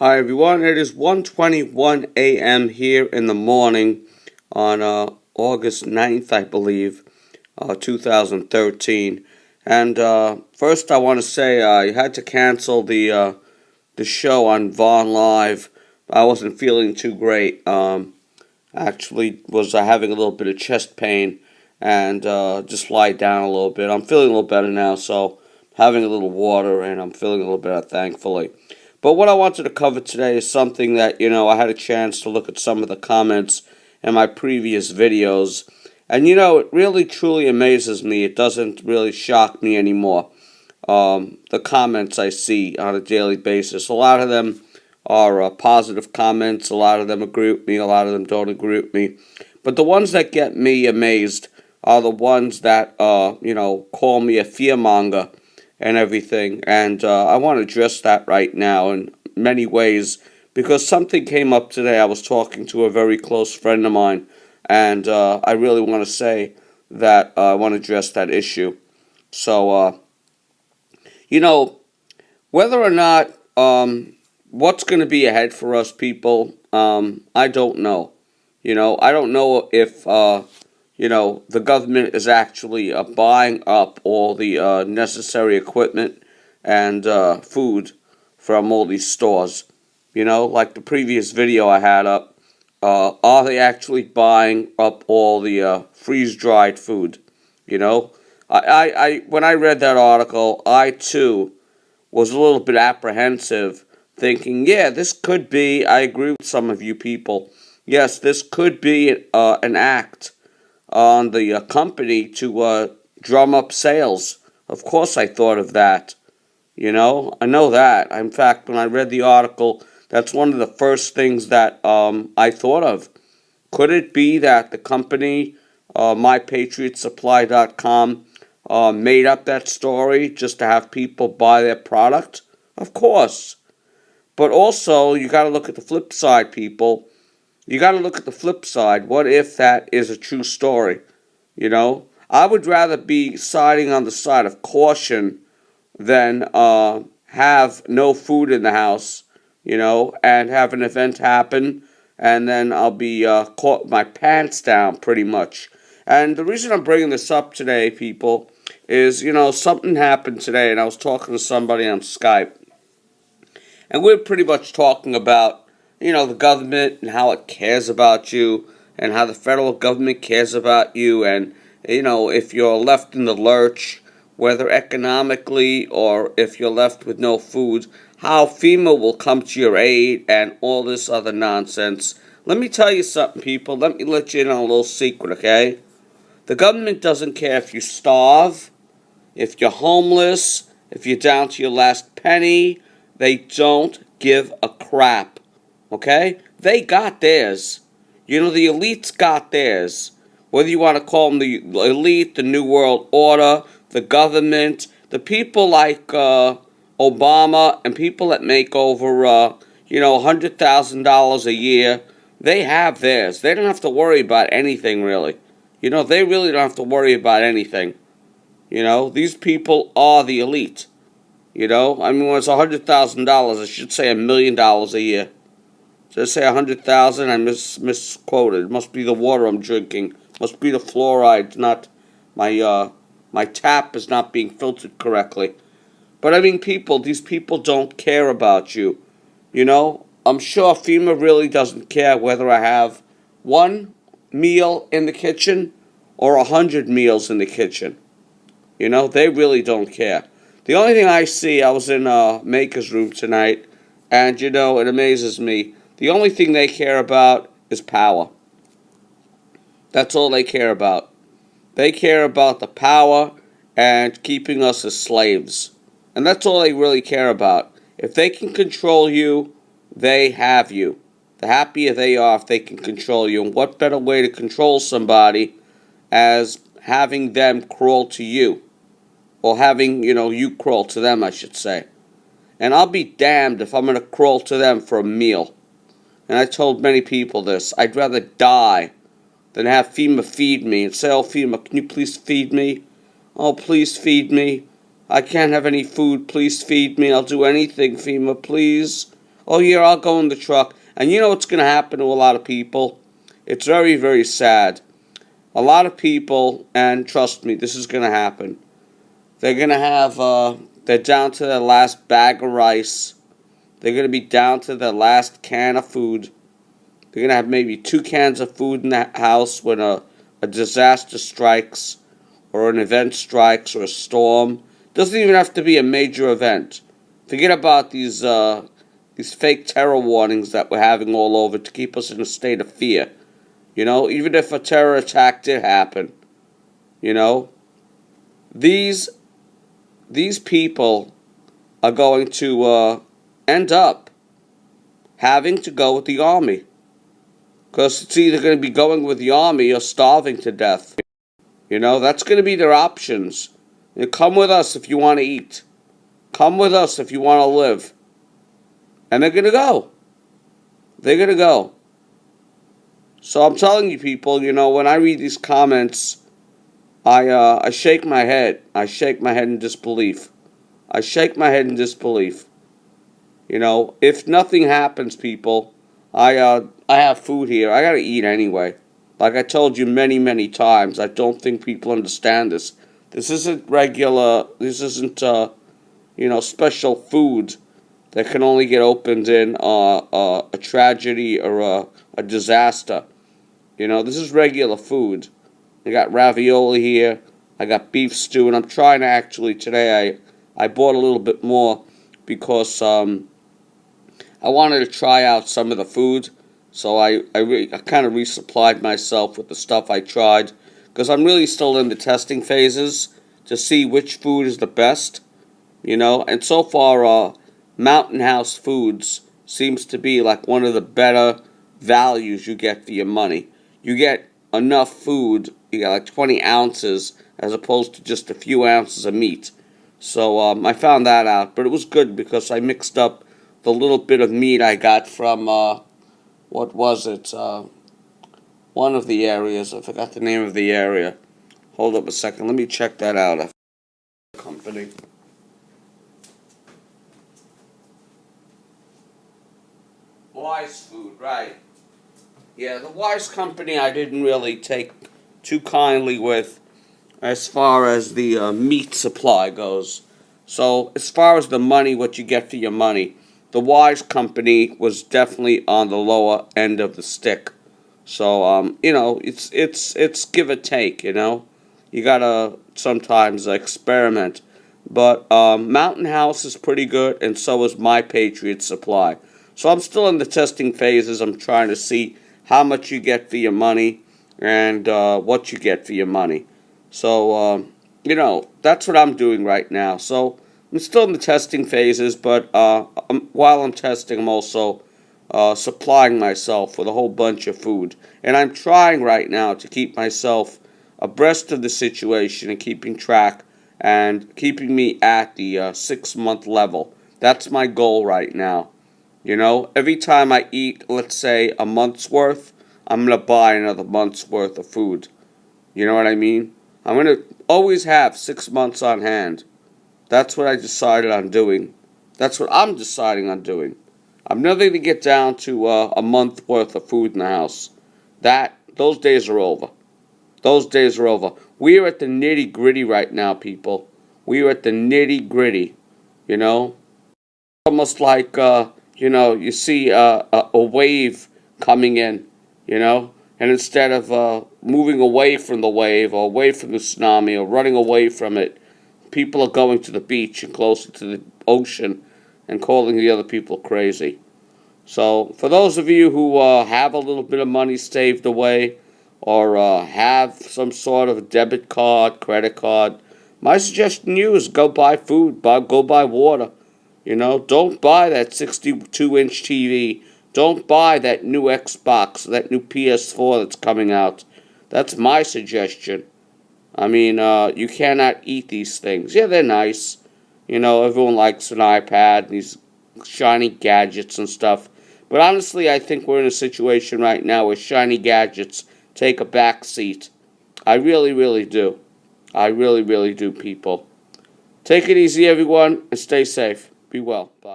Hi everyone, it is 1:21 a.m. here in the morning on August 9th, I believe, 2013. And first I want to say I had to cancel the show on Vaughn Live. I wasn't feeling too great. Actually was having a little bit of chest pain and just lied down a little bit. I'm feeling a little better now, so having a little water and I'm feeling a little better, thankfully. But what I wanted to cover today is something that, I had a chance to look at some of the comments in my previous videos. And, it really truly amazes me. It doesn't really shock me anymore. The comments I see on a daily basis. A lot of them are positive comments. A lot of them agree with me. A lot of them don't agree with me. But the ones that get me amazed are the ones that, call me a fearmonger and everything, and I want to address that right now in many ways, because something came up today. I was talking to a very close friend of mine, and I really want to say that I want to address that issue. So, whether or not what's going to be ahead for us people, I don't know. I don't know if the government is actually buying up all the necessary equipment and food from all these stores. Like the previous video I had up, are they actually buying up all the freeze-dried food? When I read that article, I too was a little bit apprehensive, thinking, yeah, this could be, I agree with some of you people, yes, this could be an act on the company to drum up sales. Of course I thought of that. I know that. In fact, when I read the article, that's one of the first things that I thought of. Could it be that the company, MyPatriotSupply.com, made up that story just to have people buy their product? Of course. But also, you got to look at the flip side, people. You got to look at the flip side. What if that is a true story? I would rather be siding on the side of caution than have no food in the house, and have an event happen, and then I'll be caught with my pants down pretty much. And the reason I'm bringing this up today, people, is, something happened today, and I was talking to somebody on Skype, and we're pretty much talking about, the government and how it cares about you, and how the federal government cares about you, and, if you're left in the lurch, whether economically or if you're left with no food, how FEMA will come to your aid and all this other nonsense. Let me tell you something, people. Let me let you in on a little secret, okay? The government doesn't care if you starve, if you're homeless, if you're down to your last penny. They don't give a crap, okay? They got theirs. The elites got theirs. Whether you want to call them the elite, the New World Order, the government, the people like Obama and people that make over, $100,000 a year, they have theirs. They don't have to worry about anything, really. They really don't have to worry about anything. These people are the elite. When it's $100,000, I should say $1 million a year. Did I say 100,000? I misquoted. It must be the water I'm drinking. Must be the fluoride. Not my tap is not being filtered correctly. But these people don't care about you. I'm sure FEMA really doesn't care whether I have one meal in the kitchen or 100 meals in the kitchen. They really don't care. The only thing I see, I was in Maker's room tonight, and it amazes me. The only thing they care about is power. That's all they care about. They care about the power and keeping us as slaves. And that's all they really care about. If they can control you, they have you. The happier they are if they can control you. And what better way to control somebody as having them crawl to you? Or having, you crawl to them, I should say. And I'll be damned if I'm going to crawl to them for a meal. And I told many people this. I'd rather die than have FEMA feed me and say, oh, FEMA, can you please feed me? Oh, please feed me. I can't have any food. Please feed me. I'll do anything, FEMA, please. Oh, yeah, I'll go in the truck. And you know what's going to happen to a lot of people? It's very, very sad. A lot of people, and trust me, this is going to happen. They're going to have, they're down to their last bag of rice. They're going to be down to their last can of food. They're going to have maybe 2 cans of food in the house when a disaster strikes, or an event strikes, or a storm. Doesn't even have to be a major event. Forget about these fake terror warnings that we're having all over to keep us in a state of fear. You know, even if a terror attack did happen, you know, these people are going to end up having to go with the army. Because it's either going to be going with the army or starving to death. You know, that's going to be their options. You know, come with us if you want to eat. Come with us if you want to live. And they're going to go. They're going to go. So I'm telling you people, you know, when I read these comments, I shake my head. I shake my head in disbelief. I shake my head in disbelief. You know, if nothing happens, people, I have food here. I gotta eat anyway. Like I told you many, many times, I don't think people understand this. This isn't regular. This isn't you know, special food that can only get opened in a tragedy or a disaster. You know, this is regular food. I got ravioli here. I got beef stew, and I'm trying to actually today. I bought a little bit more because I wanted to try out some of the food. So I kind of resupplied myself with the stuff I tried because I'm really still in the testing phases to see which food is the best. You know, and so far, Mountain House Foods seems to be like one of the better values you get for your money. You get enough food, you got like 20 ounces as opposed to just a few ounces of meat. So I found that out, but it was good because I mixed up the little bit of meat I got from, what was it, one of the areas. I forgot the name of the area. Hold up a second, let me check that out. Company. Wise Food, right. Yeah, the Wise Company I didn't really take too kindly with as far as the meat supply goes. So, as far as the money, what you get for your money, the Wise Company was definitely on the lower end of the stick. So, you know, it's give or take, you know. You gotta sometimes experiment. But Mountain House is pretty good, and so is My Patriot Supply. So I'm still in the testing phases. I'm trying to see how much you get for your money and what you get for your money. So, you know, that's what I'm doing right now. So I'm still in the testing phases, but while I'm testing, I'm also supplying myself with a whole bunch of food. And I'm trying right now to keep myself abreast of the situation and keeping track and keeping me at the 6-month level. That's my goal right now. You know, every time I eat, let's say, a month's worth, I'm going to buy another month's worth of food. You know what I mean? I'm going to always have 6 months on hand. That's what I decided on doing. That's what I'm deciding on doing. I'm never going to get down to a month worth of food in the house. Those days are over. Those days are over. We are at the nitty gritty right now, people. We are at the nitty gritty. You know? Almost like, you know, you see a wave coming in, you know? And instead of moving away from the wave or away from the tsunami or running away from it, people are going to the beach and closer to the ocean and calling the other people crazy. So, for those of you who have a little bit of money saved away or have some sort of debit card, credit card, my suggestion to you is go buy food, go buy water. You know, don't buy that 62-inch TV. Don't buy that new Xbox, that new PS4 that's coming out. That's my suggestion. I mean, you cannot eat these things. Yeah, they're nice. You know, everyone likes an iPad, these shiny gadgets and stuff. But honestly, I think we're in a situation right now where shiny gadgets take a back seat. I really, really do. I really, really do, people. Take it easy, everyone, and stay safe. Be well. Bye.